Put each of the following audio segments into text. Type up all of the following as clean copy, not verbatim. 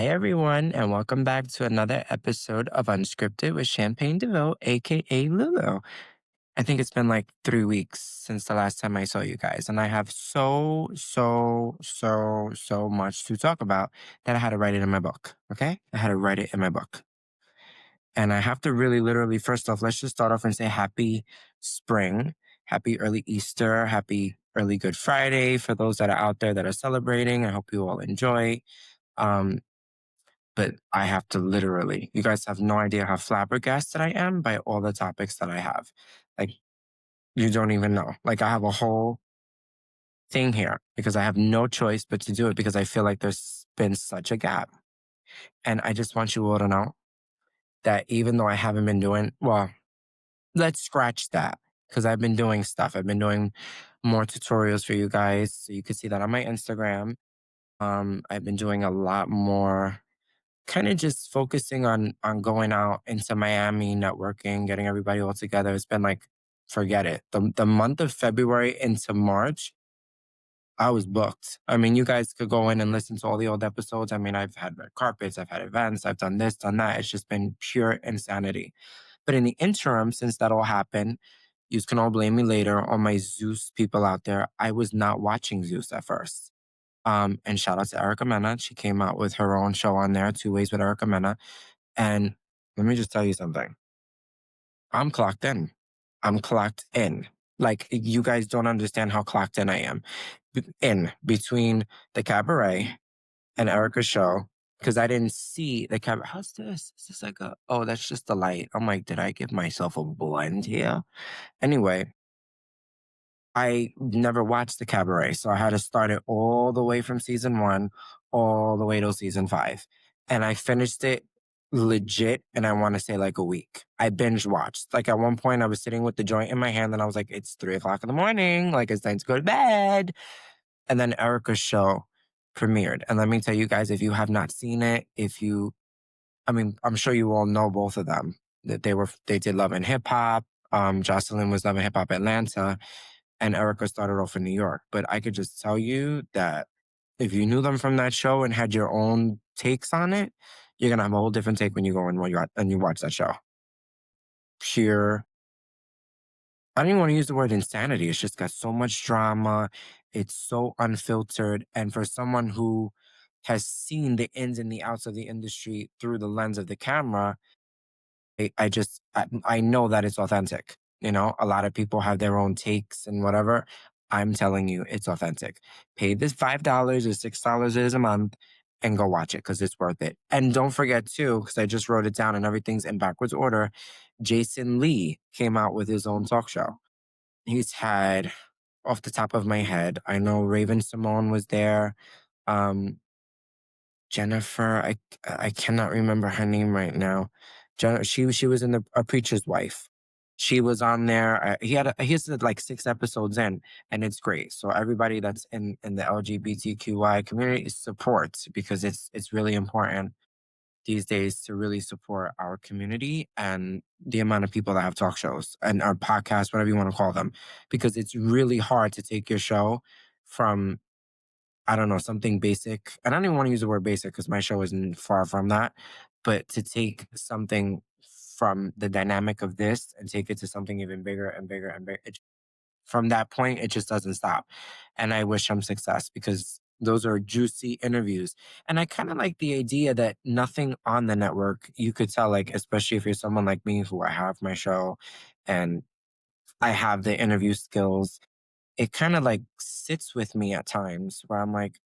Hey everyone, and welcome back to another episode of Unscripted with Champagne DeVille, aka Lulu. I think it's been like 3 weeks since the last time I saw you guys, and I have so much to talk about that I had to write it in my book. Okay? I had to write it in my book. And I have to really literally, first off, let's just start off and say happy spring, happy early Easter, happy early Good Friday for those that are out there that are celebrating. I hope you all enjoy. Um, but I have to literally, you guys have no idea how flabbergasted I am by all the topics that I have. Like, you don't even know. Like, I have a whole thing here because I have no choice but to do it because I feel like there's been such a gap. And I just want you all to know that even though I haven't been doing, well, let's scratch that because I've been doing stuff. I've been doing more tutorials for you guys. So you can see that on my Instagram. I've been doing a lot more kind of just focusing on going out into Miami, networking, getting everybody all together. It's been like, forget it. The month of February into March, I was booked. I mean, you guys could go in and listen to all the old episodes. I mean, I've had red carpets, I've had events, I've done this, done that. It's just been pure insanity. But in the interim, since that all happened, you can all blame me later on my Zeus people out there. I was not watching Zeus at first. And shout out to Erica Mena. She came out with her own show on there, Two Ways with Erica Mena. And let me just tell you something. I'm clocked in. I'm clocked in. Like, you guys don't understand how clocked in I am. In between the cabaret and Erica's show, because I didn't see the cabaret. How's this? Is this like oh, that's just the light. I'm like, did I give myself a blend here? Anyway, I never watched the cabaret, so I had to start it all the way from season one, all the way till season five. And I finished it legit, and I want to say like a week. I binge watched. Like at one point, I was sitting with the joint in my hand, and I was like, it's 3 o'clock in the morning. Like it's time to go to bed. And then Erica's show premiered. And let me tell you guys, if you have not seen it, I mean, I'm sure you all know both of them. That they did Love and Hip Hop. Jocelyn was Love and Hip Hop Atlanta, and Erica started off in New York. But I could just tell you that if you knew them from that show and had your own takes on it, you're gonna have a whole different take when you go and you watch that show. Pure. I don't even want to use the word insanity. It's just got so much drama. It's so unfiltered, and for someone who has seen the ins and the outs of the industry through the lens of the camera, I know that it's authentic. You know, a lot of people have their own takes and whatever. I'm telling you, it's authentic. Pay this $5 or $6 a month and go watch it because it's worth it. And don't forget too, because I just wrote it down and everything's in backwards order. Jason Lee came out with his own talk show. He's had, off the top of my head, I know Raven Simone was there. Um, Jennifer, I cannot remember her name right now. She was in A Preacher's Wife. She was on there. He has like 6 episodes in, and it's great. So everybody that's in the LGBTQI community supports because it's really important these days to really support our community and the amount of people that have talk shows and our podcasts, whatever you want to call them, because it's really hard to take your show from, I don't know, something basic. And I don't even want to use the word basic because my show isn't far from that. But to take something from the dynamic of this and take it to something even bigger and bigger and bigger, from that point, it just doesn't stop. And I wish him success because those are juicy interviews. And I kind of like the idea that nothing on the network, you could tell, like, especially if you're someone like me who I have my show and I have the interview skills, it kind of like sits with me at times where I'm like,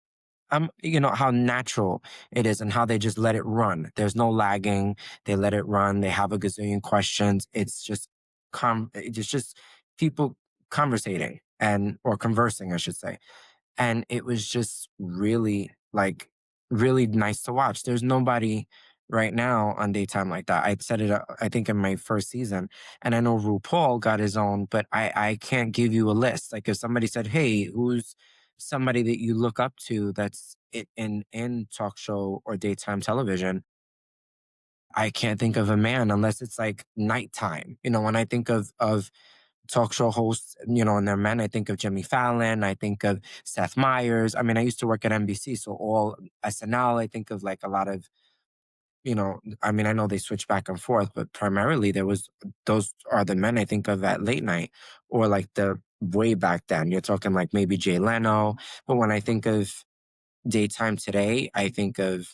you know, how natural it is and how they just let it run. There's no lagging. They let it run. They have a gazillion questions. It's just it's just people conversating or conversing, I should say. And it was just really like really nice to watch. There's nobody right now on daytime like that. I said it, I think in my first season, and I know RuPaul got his own, but I can't give you a list. Like if somebody said, "Hey, who's somebody that you look up to that's in talk show or daytime television?" I can't think of a man unless it's like nighttime. You know, when I think of talk show hosts, and they're men. I think of Jimmy Fallon. I think of Seth Meyers. I mean, I used to work at NBC, so all SNL. I think of like a lot of, I mean, I know they switch back and forth, but primarily those are the men I think of at late night, or like the way back then. You're talking like maybe Jay Leno. But when I think of daytime today, I think of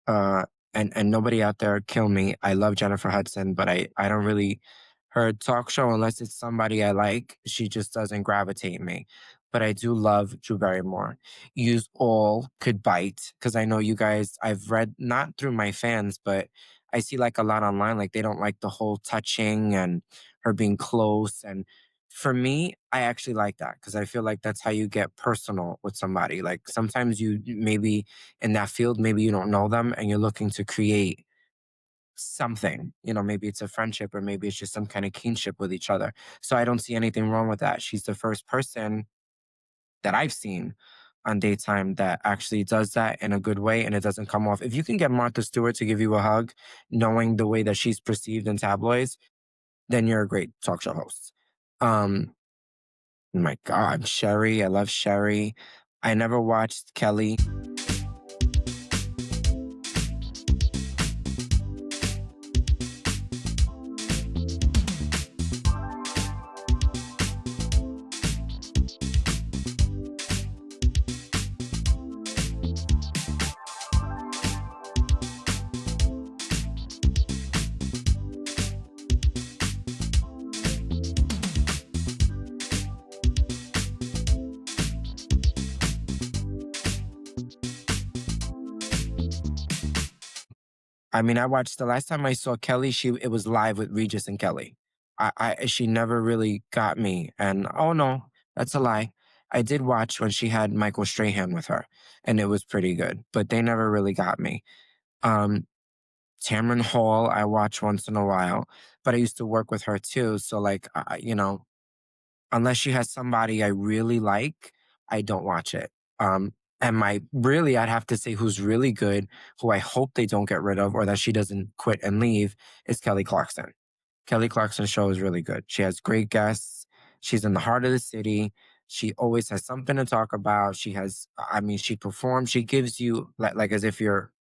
uh and nobody out there kill me. I love Jennifer Hudson, but I don't really, her talk show, unless it's somebody I like, she just doesn't gravitate me. But I do love Drew Barrymore. Use all could bite, because I know you guys, I've read not through my fans, but I see like a lot online, like they don't like the whole touching and her being close. And for me, I actually like that, because I feel like that's how you get personal with somebody. Like sometimes you maybe in that field, maybe you don't know them and you're looking to create something. Maybe it's a friendship, or maybe it's just some kind of kinship with each other. So I don't see anything wrong with that. She's the first person that I've seen on daytime that actually does that in a good way, and it doesn't come off. If you can get Martha Stewart to give you a hug, knowing the way that she's perceived in tabloids, then you're a great talk show host. Um, my God, Sherry. I love Sherry. I never watched Kelly. I mean, I watched the last time I saw Kelly, it was live with Regis and Kelly. She never really got me. And oh no, that's a lie. I did watch when she had Michael Strahan with her, and it was pretty good, but they never really got me. Um, Tamron Hall, I watch once in a while, but I used to work with her too. So like, unless she has somebody I really like, I don't watch it. And I'd have to say who's really good, who I hope they don't get rid of, or that she doesn't quit and leave, is Kelly Clarkson. Kelly Clarkson's show is really good. She has great guests. She's in the heart of the city. She always has something to talk about. I mean, she performs. She gives you like as if you're,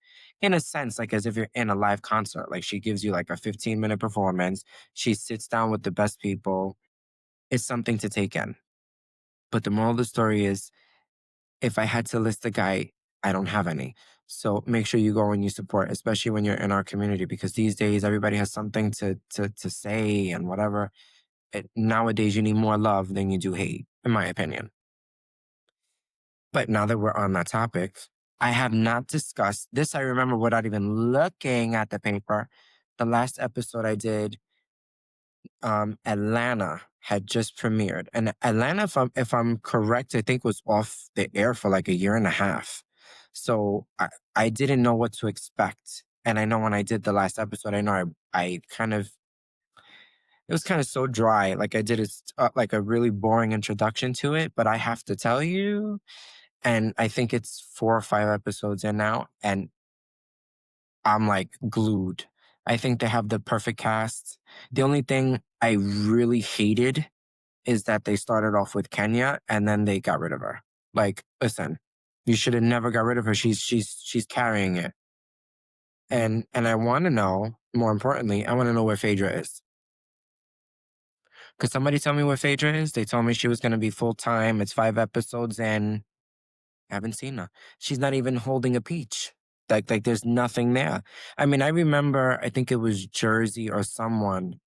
in a sense, like as if you're in a live concert. Like she gives you like a 15-minute performance. She sits down with the best people. It's something to take in. But the moral of the story is, if I had to list a guy, I don't have any. So make sure you go and you support, especially when you're in our community, because these days everybody has something to say and whatever. Nowadays, you need more love than you do hate, in my opinion. But now that we're on that topic, I have not discussed this. I remember without even looking at the paper. The last episode I did, Atlanta had just premiered, and Atlanta, if I'm correct, I think was off the air for like a year and a half. So I didn't know what to expect, and I know when I did the last episode, I know I kind of, it was kind of so dry. Like I did like a really boring introduction to it, but I have to tell you, and I think it's 4 or 5 episodes in now, and I'm like glued. I think they have the perfect cast. The only thing I really hated is that they started off with Kenya and then they got rid of her. Like, listen, you should have never got rid of her. She's carrying it. And I want to know, more importantly, I want to know where Phaedra is. Could somebody tell me where Phaedra is? They told me she was going to be full time. It's 5 episodes in. I haven't seen her. She's not even holding a peach. Like there's nothing there. I mean, I remember, I think it was Jersey or someone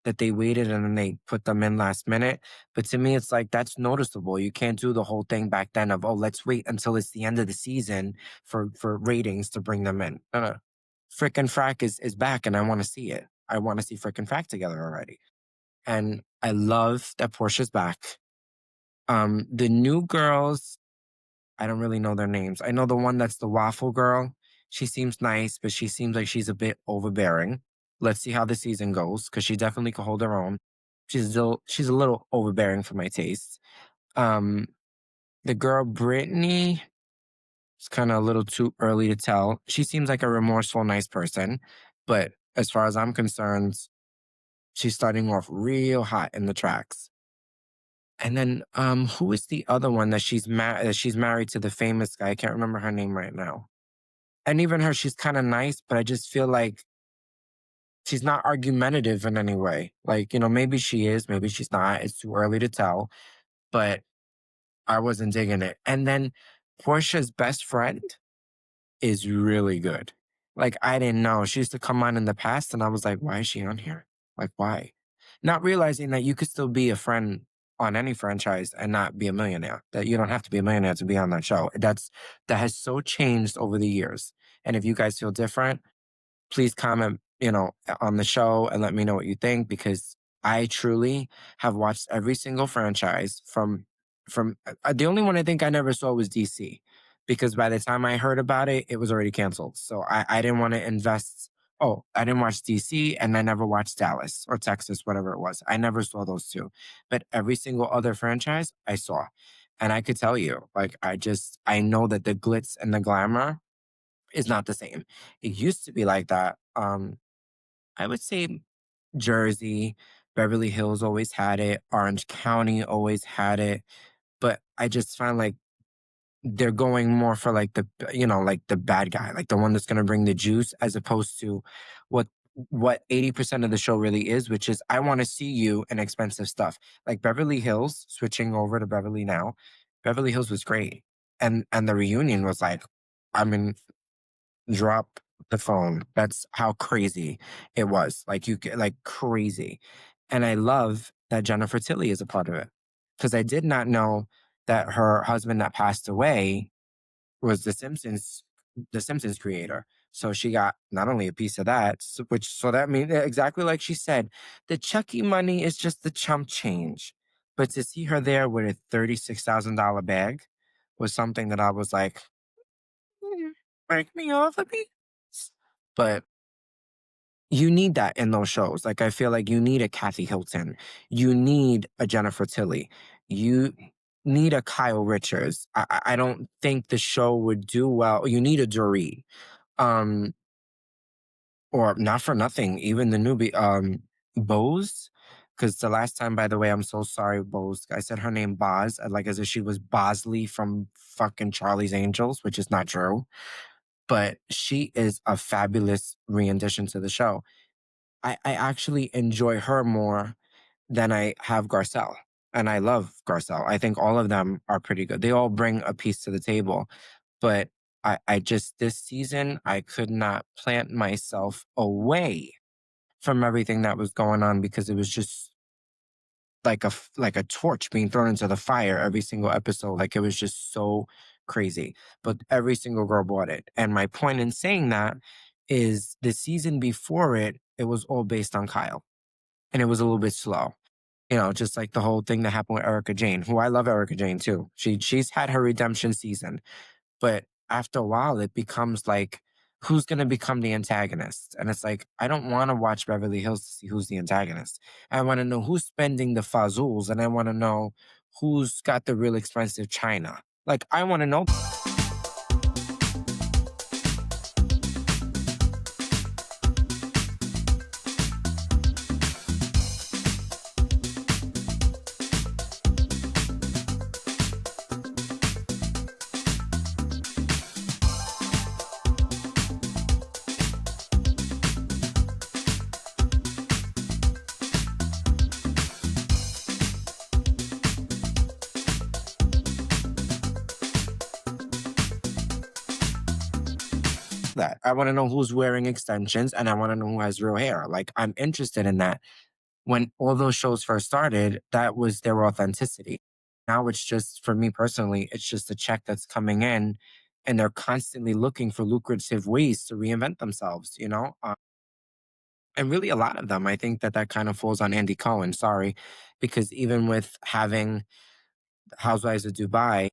that they waited and then they put them in last minute. But to me, it's like that's noticeable. You can't do the whole thing back then of, oh, let's wait until it's the end of the season for ratings to bring them in. No, no. Frick and Frack is back and I want to see it. I want to see Frick and Frack together already. And I love that Portia's back. The new girls, I don't really know their names. I know the one that's the waffle girl. She seems nice, but she seems like she's a bit overbearing. Let's see how the season goes, because she definitely could hold her own. She's a little overbearing for my taste. Um, the girl Brittany, it's kind of a little too early to tell. She seems like a remorseful, nice person, but as far as I'm concerned, She's starting off real hot in the tracks. And then who is the other one that she's married to the famous guy? I can't remember her name right now. And even her, she's kind of nice, but I just feel like she's not argumentative in any way. Like, maybe she is, maybe she's not. It's too early to tell, but I wasn't digging it. And then Portia's best friend is really good. Like, I didn't know. She used to come on in the past, and I was like, why is she on here? Like, why? Not realizing that you could still be a friend on any franchise and not be a millionaire. That you don't have to be a millionaire to be on that show. That has so changed over the years. And if you guys feel different, please comment, on the show and let me know what you think, because I truly have watched every single franchise from the only one I think I never saw was DC, because by the time I heard about it, it was already canceled. So I didn't want to invest. Oh, I didn't watch DC and I never watched Dallas or Texas, whatever it was. I never saw those two. But every single other franchise I saw. And I could tell you, like, I know that the glitz and the glamour is not the same. It used to be like that. I would say Jersey, Beverly Hills always had it. Orange County always had it. But I just find like they're going more for like like the bad guy, like the one that's going to bring the juice, as opposed to what what 80% of the show really is, which is I want to see you in expensive stuff. Like Beverly Hills, switching over to Beverly now. Beverly Hills was great. And the reunion was like, I mean, drop the phone. That's how crazy it was. Like you get like crazy. And I love that Jennifer Tilly is a part of it. Because I did not know that her husband that passed away was the Simpsons creator. So she got not only a piece of that, so that means exactly like she said, the Chucky money is just the chump change. But to see her there with a $36,000 bag was something that I was like, break me off a piece. But you need that in those shows. Like I feel like you need a Kathy Hilton, you need a Jennifer Tilly, you need a Kyle Richards. I don't think the show would do well. You need a Dorit, um, or not for nothing, even the newbie, Bose. Because the last time, by the way, I'm so sorry, Bose. I said her name Boz, like as if she was Bosley from fucking Charlie's Angels, which is not true. But she is a fabulous rendition to the show. I actually enjoy her more than I have Garcelle. And I love Garcelle. I think all of them are pretty good. They all bring a piece to the table. But I just, this season, I could not plant myself away from everything that was going on, because it was just like a torch being thrown into the fire every single episode. Like it was just so crazy. But every single girl bought it. And my point in saying that is the season before it, it was all based on Kyle. And it was a little bit slow. Just like the whole thing that happened with Erica Jane, who I love Erica Jane too. She's had her redemption season. But after a while, it becomes like, who's going to become the antagonist? And it's like, I don't want to watch Beverly Hills to see who's the antagonist. I want to know who's spending the fazools, and I want to know who's got the real expensive china. Like, I want to know that. I want to know who's wearing extensions, and I want to know who has real hair. Like, I'm interested in that. When all those shows first started, that was their authenticity. Now it's just, for me personally, it's just a check that's coming in, and they're constantly looking for lucrative ways to reinvent themselves. And really, a lot of them, I think that kind of falls on Andy Cohen. Sorry, because even with having Housewives of Dubai,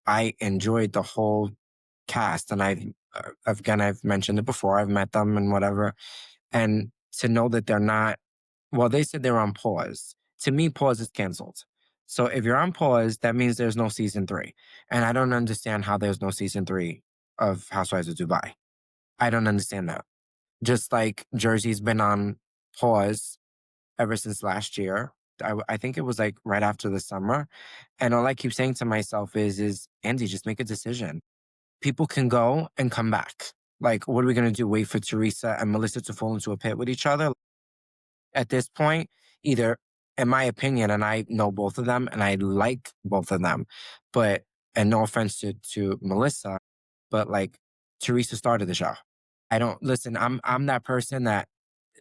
I enjoyed the whole cast, and I've mentioned it before. I've met them and whatever, and to know that they're not. Well, they said they're on pause. To me, pause is canceled. So if you're on pause, that means there's no season three. And I don't understand how there's no season three of Housewives of Dubai. I don't understand that. Just like Jersey's been on pause ever since last year. I think it was like right after the summer. And all I keep saying to myself is Andy, just make a decision. People can go and come back. Like, what are we going to do? Wait for Teresa and Melissa to fall into a pit with each other? At this point, either, in my opinion, and I know both of them and I like both of them, but, and no offense to Melissa, but like Teresa started the show. I don't listen. I'm that person that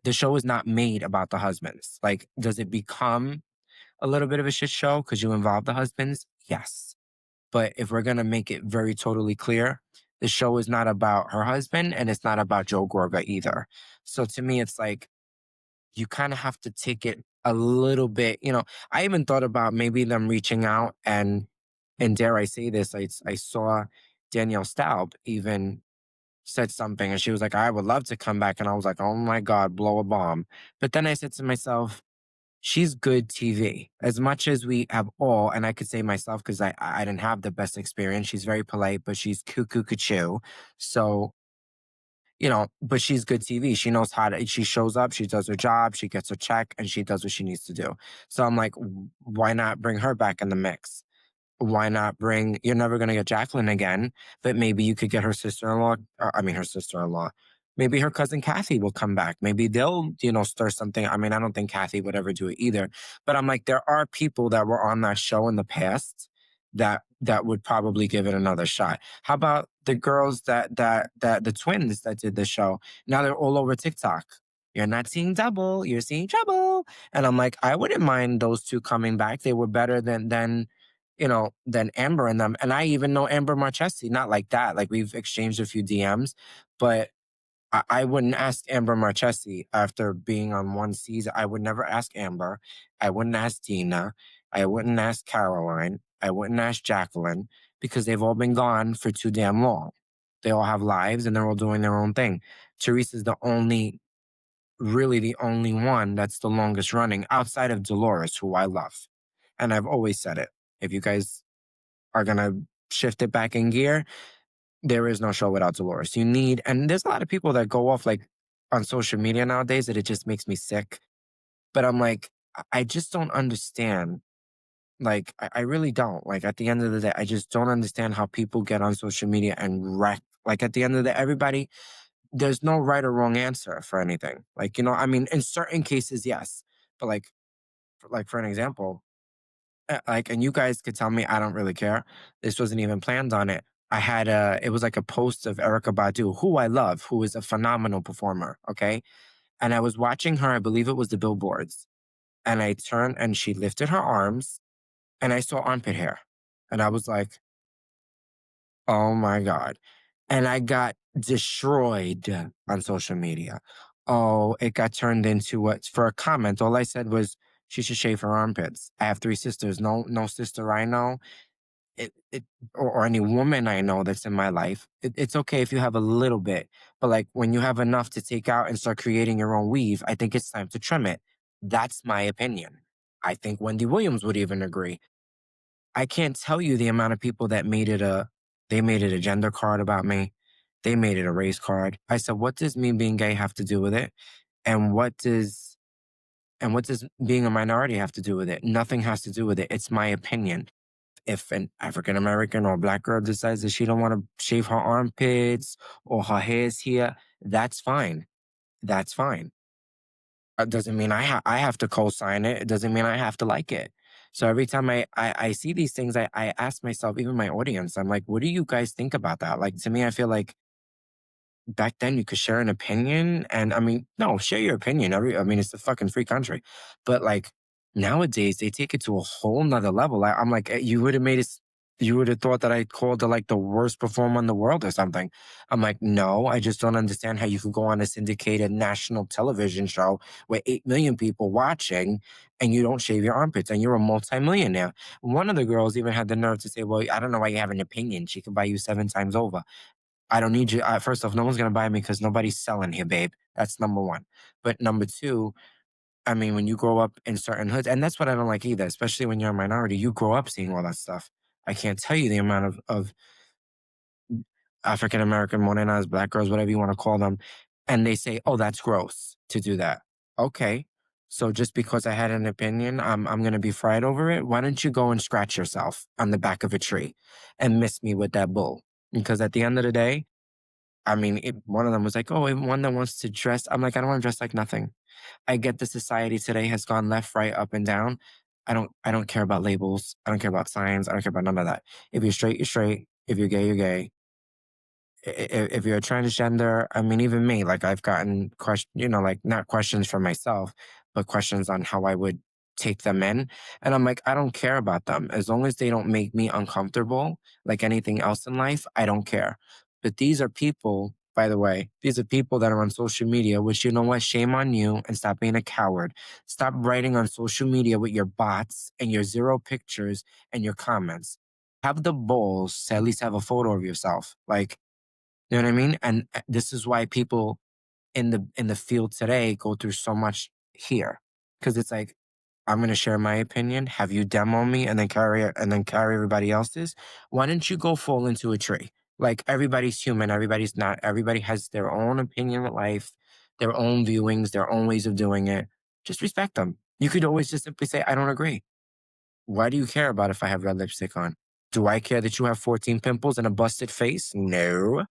the show is not made about the husbands. Like, does it become a little bit of a shit show because you involve the husbands? Yes. But if we're gonna make it very totally clear, the show is not about her husband and it's not about Joe Gorga either. So to me, it's like you kind of have to take it a little bit. I even thought about maybe them reaching out and dare I say this, I saw Danielle Staub even said something and she was like, I would love to come back. And I was like, oh my God, blow a bomb. But then I said to myself, she's good TV. As much as we have all, and I could say myself because I didn't have the best experience. She's very polite, but she's cuckoo cuckoo. So, but she's good TV. She knows how to, she shows up, she does her job, she gets her check, and she does what she needs to do. So I'm like, why not bring her back in the mix? Why not bring, you're never going to get Jacqueline again, but maybe you could get her sister-in-law, I mean, her sister-in-law. Maybe her cousin Kathy will come back. Maybe they'll, stir something. I mean, I don't think Kathy would ever do it either. But I'm like, there are people that were on that show in the past that would probably give it another shot. How about the girls that the twins that did the show? Now they're all over TikTok. You're not seeing double, you're seeing trouble. And I'm like, I wouldn't mind those two coming back. They were better than Amber and them. And I even know Amber Marchesi, not like that. Like we've exchanged a few DMs, but I wouldn't ask Amber Marchesi after being on one season. I would never ask Amber. I wouldn't ask Dina. I wouldn't ask Caroline. I wouldn't ask Jacqueline because they've all been gone for too damn long. They all have lives and they're all doing their own thing. Teresa's really the only one that's the longest running outside of Dolores, who I love. And I've always said it. If you guys are going to shift it back in gear, there is no show without Dolores. And there's a lot of people that go off like on social media nowadays that it just makes me sick. But I'm like, I just don't understand. Like, I really don't. Like, at the end of the day, I just don't understand how people get on social media and wreck. Like, at the end of the day, everybody, there's no right or wrong answer for anything. Like, I mean, in certain cases, yes. But like for an example, like, and you guys could tell me I don't really care. This wasn't even planned on it. It was like a post of Erica Badu, who I love, who is a phenomenal performer. Okay. And I was watching her, I believe it was the billboards. And I turned and she lifted her arms and I saw armpit hair. And I was like, oh my God. And I got destroyed on social media. Oh, it got turned into what for a comment. All I said was she should shave her armpits. I have three sisters. No sister I know it or any woman I know that's in my life, it's okay if you have a little bit, but like when you have enough to take out and start creating your own weave, I think it's time to trim it. That's my opinion. I think Wendy Williams would even agree. I can't tell you the amount of people that they made it a gender card about me. They made it a race card. I said, what does me being gay have to do with it? And what does being a minority have to do with it? Nothing has to do with it. It's my opinion. If an African American or Black girl decides that she don't want to shave her armpits or her hair's here, that's fine. That's fine. It doesn't mean I have to co-sign it. It doesn't mean I have to like it. So every time I see these things, I ask myself, even my audience, I'm like, what do you guys think about that? Like to me, I feel like back then you could share an opinion and I mean, no, share your opinion. I mean, it's a fucking free country. But like nowadays they take it to a whole nother level. I'm like, you would have made it, you would have thought that I called her like the worst performer in the world or something. I'm like, no, I just don't understand how you could go on a syndicated national television show with 8 million people watching and you don't shave your armpits and you're a multimillionaire. One of the girls even had the nerve to say, well, I don't know why you have an opinion. She could buy you 7 times over. I don't need you. First off, no one's gonna buy me because nobody's selling here, babe. That's number one. But number two, I mean, when you grow up in certain hoods, and that's what I don't like either, especially when you're a minority, you grow up seeing all that stuff. I can't tell you the amount of African American morenas, Black girls, whatever you want to call them, and they say, "Oh, that's gross to do that." Okay, So just because I had an opinion, I'm gonna be fried over it. Why don't you go and scratch yourself on the back of a tree and miss me with that bull? Because at the end of the day, I mean, one of them was like, "Oh, and one that wants to dress." I'm like, "I don't want to dress like nothing." I get the society today has gone left, right, up, and down. I don't care about labels. I don't care about signs. I don't care about none of that. If you're straight, you're straight. If you're gay, you're gay. If you're a transgender, I mean, even me, like I've gotten like not questions for myself, but questions on how I would take them in. And I'm like, I don't care about them. As long as they don't make me uncomfortable, like anything else in life, I don't care. But these are people, by the way, these are people that are on social media, which you know what? Shame on you and stop being a coward. Stop writing on social media with your bots and your zero pictures and your comments. Have the balls to at least have a photo of yourself. Like, you know what I mean? And this is why people in the field today go through so much here, because it's like I'm going to share my opinion, have you demo me, and then carry everybody else's. Why don't you go fall into a tree? Like everybody's human, everybody's not. Everybody has their own opinion of life, their own viewings, their own ways of doing it. Just respect them. You could always just simply say, "I don't agree." Why do you care about if I have red lipstick on? Do I care that you have 14 pimples and a busted face? No.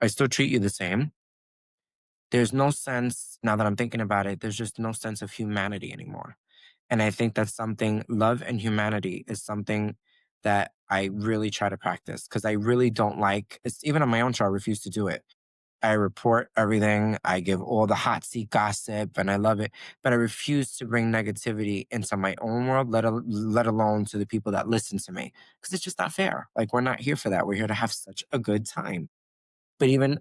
I still treat you the same. There's no sense, now that I'm thinking about it, there's just no sense of humanity anymore. And I think that's something, love and humanity is something that I really try to practice because I really don't like, it's even on my own show, I refuse to do it. I report everything, I give all the hot seat gossip, and I love it. But I refuse to bring negativity into my own world, let alone to the people that listen to me, because it's just not fair. Like, we're not here for that. We're here to have such a good time. But even,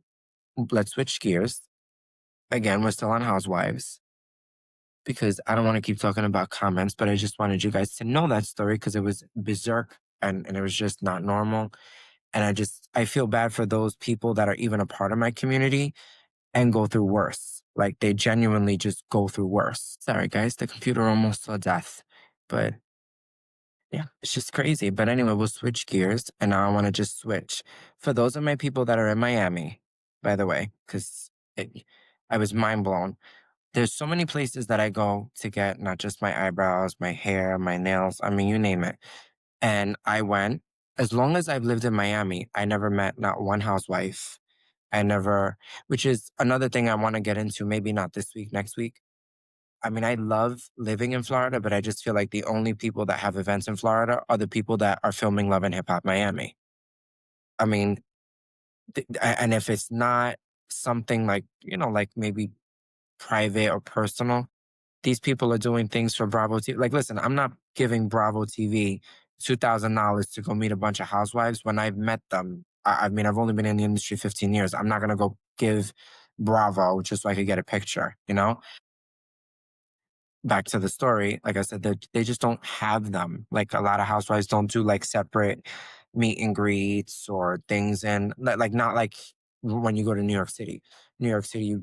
let's switch gears. Again, we're still on Housewives because I don't want to keep talking about comments, but I just wanted you guys to know that story because it was berserk and it was just not normal. And I feel bad for those people that are even a part of my community and go through worse. Like they genuinely just go through worse. Sorry, guys, the computer almost saw death. But yeah, it's just crazy. But anyway, we'll switch gears. And now I want to just switch. For those of my people that are in Miami, by the way, because I was mind blown. There's so many places that I go to get not just my eyebrows, my hair, my nails, I mean, you name it. And I went, as long as I've lived in Miami, I never met not one housewife. I never, which is another thing I want to get into, maybe not this week, next week. I mean, I love living in Florida, but I just feel like the only people that have events in Florida are the people that are filming Love and Hip Hop Miami. I mean, and if it's not something like, like maybe private or personal, these people are doing things for Bravo TV. Like, listen, I'm not giving Bravo TV $2,000 to go meet a bunch of housewives when I've met them. I mean, I've only been in the industry 15 years. I'm not going to go give Bravo just so I could get a picture, you know? Back to the story, like I said, they just don't have them. Like, a lot of housewives don't do like separate meet and greets or things. And like, not like when you go to New York City. New York City,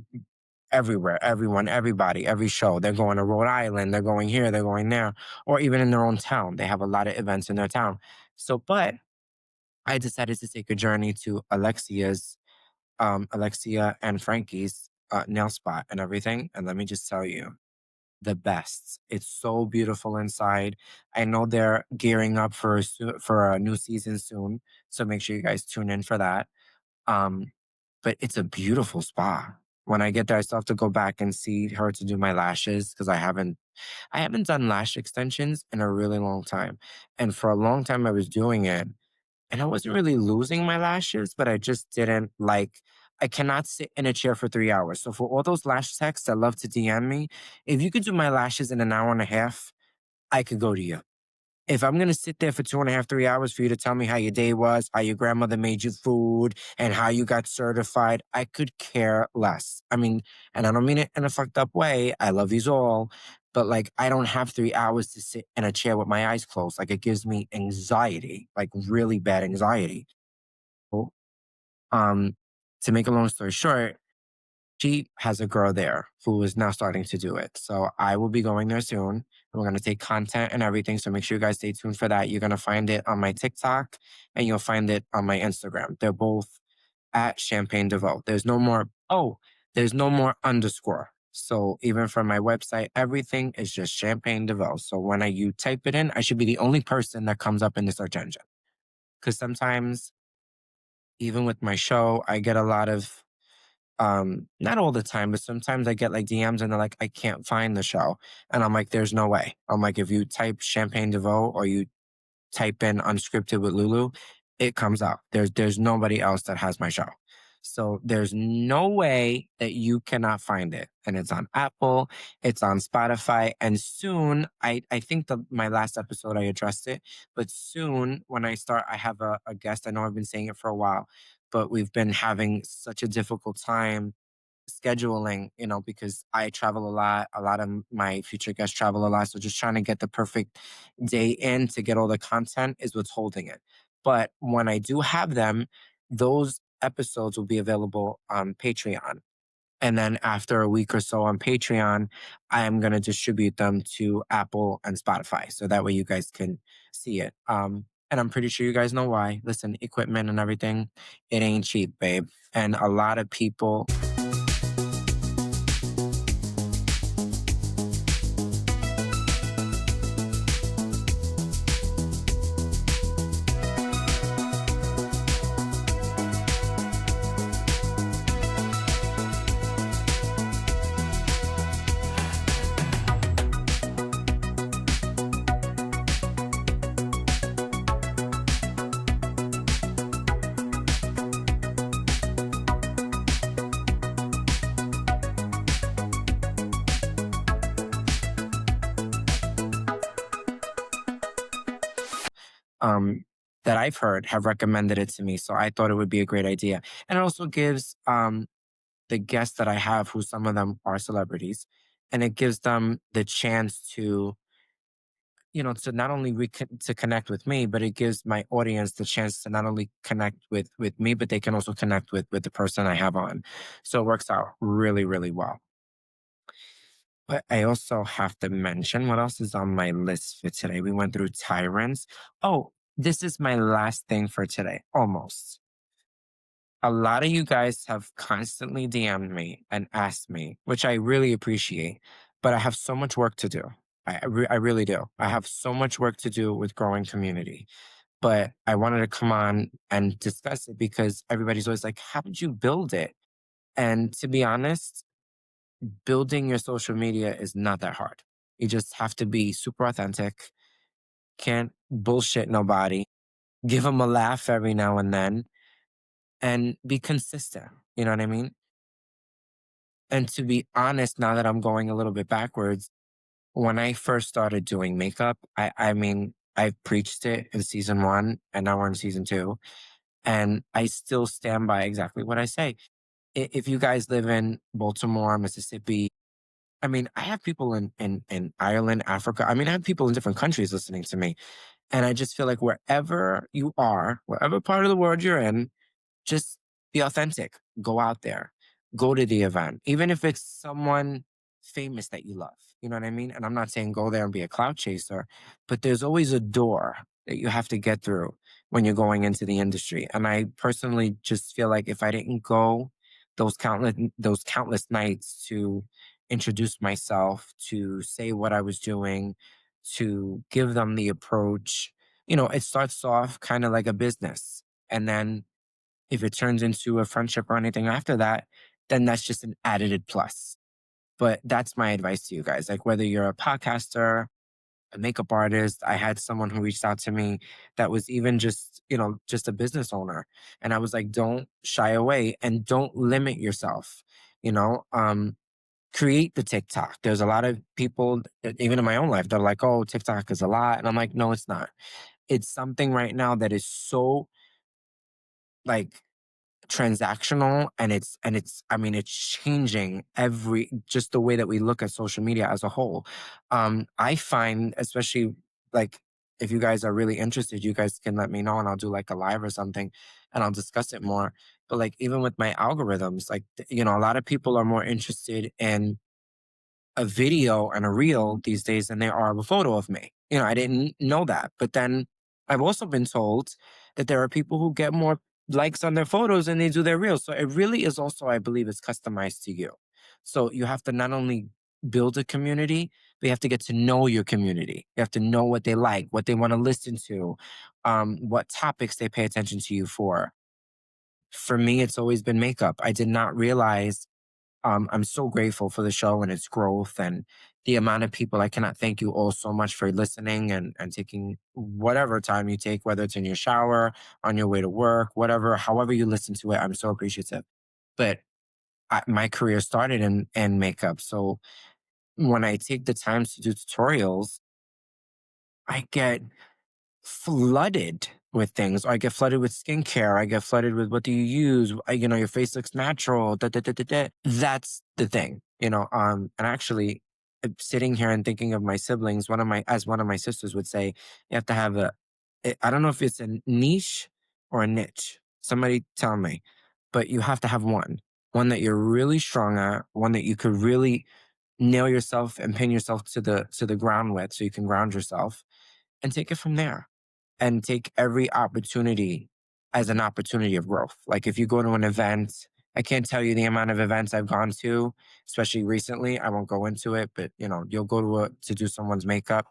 everywhere, everyone, everybody, every show. They're going to Rhode Island, they're going here, they're going there, or even in their own town. They have a lot of events in their town. So, but I decided to take a journey to Alexia and Frankie's nail spot and everything. And let me just tell you, the best. It's so beautiful inside. I know they're gearing up for a new season soon, so make sure you guys tune in for that. Um, but it's a beautiful spa. When I get there, I still have to go back and see her to do my lashes because I haven't done lash extensions in a really long time. And for a long time I was doing it and I wasn't really losing my lashes, but I just didn't like I cannot sit in a chair for 3 hours. So for all those lash techs that love to DM me, if you could do my lashes in an hour and a half, I could go to you. If I'm gonna sit there for 2.5, 3 hours for you to tell me how your day was, how your grandmother made you food, and how you got certified, I could care less. I mean, and I don't mean it in a fucked up way. I love yous all, but like, I don't have 3 hours to sit in a chair with my eyes closed. Like, it gives me anxiety, like really bad anxiety. So, Um, to make a long story short, she has a girl there who is now starting to do it. So I will be going there soon. And we're going to take content and everything. So make sure you guys stay tuned for that. You're going to find it on my TikTok and you'll find it on my Instagram. They're both at Champagne DeVoe. There's no more underscore. So even for my website, everything is just Champagne DeVoe. So when you type it in, I should be the only person that comes up in the search engine. Because sometimes, even with my show, I get a lot of not all the time, but sometimes I get like DMs and they're like, I can't find the show. And I'm like, there's no way. I'm like, if you type Champagne DeVoe or you type in unscripted with Lulu, it comes up. There's nobody else that has my show. So there's no way that you cannot find it. And it's on Apple, it's on Spotify, and soon I think my last episode I addressed it, but soon when I start, I have a guest. I know I've been saying it for a while, but we've been having such a difficult time scheduling, because I travel a lot. A lot of my future guests travel a lot. So just trying to get the perfect day in to get all the content is what's holding it. But when I do have them, those episodes will be available on Patreon. And then after a week or so on Patreon, I am going to distribute them to Apple and Spotify. So that way you guys can see it. And I'm pretty sure you guys know why. Listen, equipment and everything, it ain't cheap, babe. And a lot of people um, that I've heard have recommended it to me. So I thought it would be a great idea. And it also gives the guests that I have, who some of them are celebrities, and it gives them the chance to, to not only to connect with me, but it gives my audience the chance to not only connect with me, but they can also connect with the person I have on. So it works out really, really well. But I also have to mention what else is on my list for today. We went through tyrants. Oh, this is my last thing for today, almost. A lot of you guys have constantly DM'd me and asked me, which I really appreciate, but I have so much work to do. I really do. I have so much work to do with growing community. But I wanted to come on and discuss it because everybody's always like, how did you build it? And to be honest, building your social media is not that hard. You just have to be super authentic, can't bullshit nobody, give them a laugh every now and be consistent. You know what I mean? And to be honest, now that I'm going a little bit backwards, when I first started doing makeup, I mean, I preached it in season one and now we're in season two. And I still stand by exactly what I say. If you guys live in Baltimore, Mississippi, I mean, I have people in Ireland, Africa. I mean, I have people in different countries listening to me. And I just feel like wherever you are, wherever part of the world you're in, just be authentic. Go out there. Go to the event. Even if it's someone famous that you love. You know what I mean? And I'm not saying go there and be a cloud chaser, but there's always a door that you have to get through when you're going into the industry. And I personally just feel like if I didn't go those countless nights to introduce myself, to say what I was doing, to give them the approach, it starts off kind of like a business. And then if it turns into a friendship or anything after that, then that's just an added plus. But that's my advice to you guys. Like whether you're a podcaster, a makeup artist, I had someone who reached out to me that was even just a business owner. And I was like, don't shy away and don't limit yourself. You know, create the TikTok. There's a lot of people, even in my own life, they're like, oh, TikTok is a lot. And I'm like, no, it's not. It's something right now that is so like transactional, and it's I mean it's changing every just the way that we look at social media as a whole. I find, especially, like, if you guys are really interested, you guys can let me know and I'll do like a live or something and I'll discuss it more. But like even with my algorithms, like a lot of people are more interested in a video and a reel these days than they are of a photo of me. I didn't know that. But then I've also been told that there are people who get more likes on their photos than they do their reels. So it really is also, I believe, is customized to you. So you have to not only build a community, but you have to get to know your community. You have to know what they like, what they want to listen to, what topics they pay attention to you for. For me, it's always been makeup. I did not realize I'm so grateful for the show and its growth and the amount of people. I cannot thank you all so much for listening and taking whatever time you take, whether it's in your shower, on your way to work, whatever, however you listen to it. I'm so appreciative. But my career started in makeup. So when I take the time to do tutorials, I get flooded with things. I get flooded with skincare. I get flooded with what do you use? Your face looks natural. Da, da, da, da, da. That's the thing, And actually, sitting here and thinking of my siblings, as one of my sisters would say, you have to have I don't know if it's a niche or a niche. Somebody tell me, but you have to have one that you're really strong at, one that you could really nail yourself and pin yourself to the ground with, so you can ground yourself and take it from there and take every opportunity as an opportunity of growth. Like if you go to an event, I can't tell you the amount of events I've gone to, especially recently. I won't go into it, but you'll go to do someone's makeup.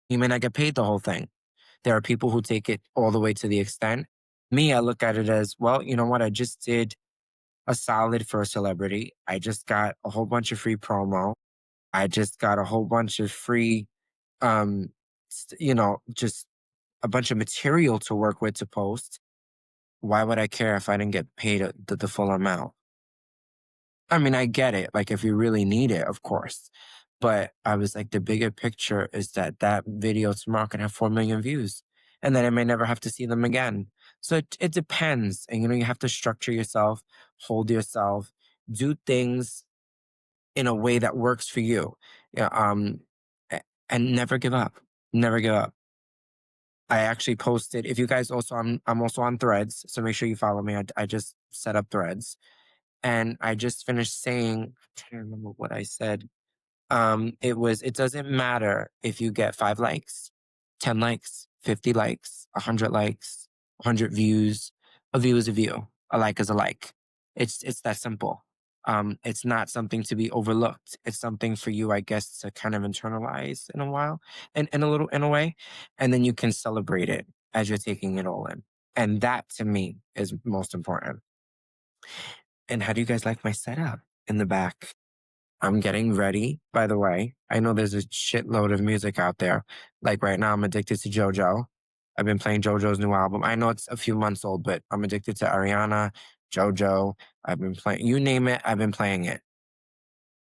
You may not get paid the whole thing. There are people who take it all the way to the extent. Me, I look at it as, well, you know what? I just did a solid for a celebrity. I just got a whole bunch of free promo. I just got a whole bunch of free, just a bunch of material to work with to post. Why would I care if I didn't get paid the full amount? I mean, I get it. Like, if you really need it, of course. But I was like, the bigger picture is that video tomorrow can have 4 million views, and then I may never have to see them again. So it depends. And, you have to structure yourself, hold yourself, do things in a way that works for you. Yeah. And never give up. Never give up. I actually posted. If you guys also, I'm also on Threads, so make sure you follow me. I just set up Threads, and I just finished saying. I can't remember what I said. It doesn't matter if you get 5 likes, 10 likes, 50 likes, 100 likes, 100 views. A view is a view. A like is a like. It's that simple. It's not something to be overlooked. It's something for you, I guess, to kind of internalize in a while, and in a way, and then you can celebrate it as you're taking it all in. And that to me is most important. And how do you guys like my setup in the back? I'm getting ready, by the way. I know there's a shitload of music out there. Like right now, I'm addicted to JoJo. I've been playing JoJo's new album. I know it's a few months old, but I'm addicted to Ariana, JoJo. I've been playing, you name it, I've been playing it.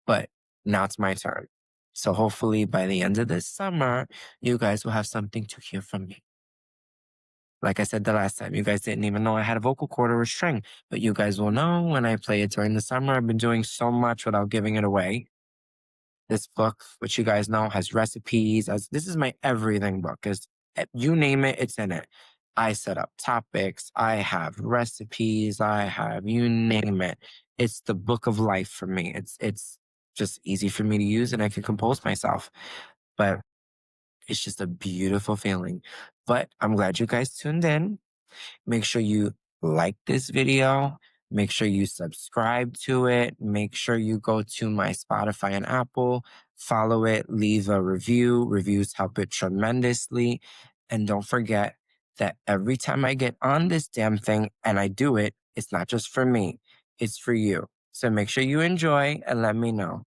But now it's my turn. So hopefully by the end of this summer, you guys will have something to hear from me. Like I said the last time, you guys didn't even know I had a vocal cord or a string, but you guys will know when I play it during the summer. I've been doing so much without giving it away. This book, which you guys know, has recipes. This is my everything book. Is you name it, it's in it. I set up topics. I have recipes. I have you name it. It's the book of life for me. It's just easy for me to use, and I can compose myself. But it's just a beautiful feeling. But I'm glad you guys tuned in. Make sure you like this video. Make sure you subscribe to it. Make sure you go to my Spotify and Apple, follow it, leave a review. Reviews help it tremendously. And don't forget that every time I get on this damn thing and I do it, it's not just for me, it's for you. So make sure you enjoy and let me know.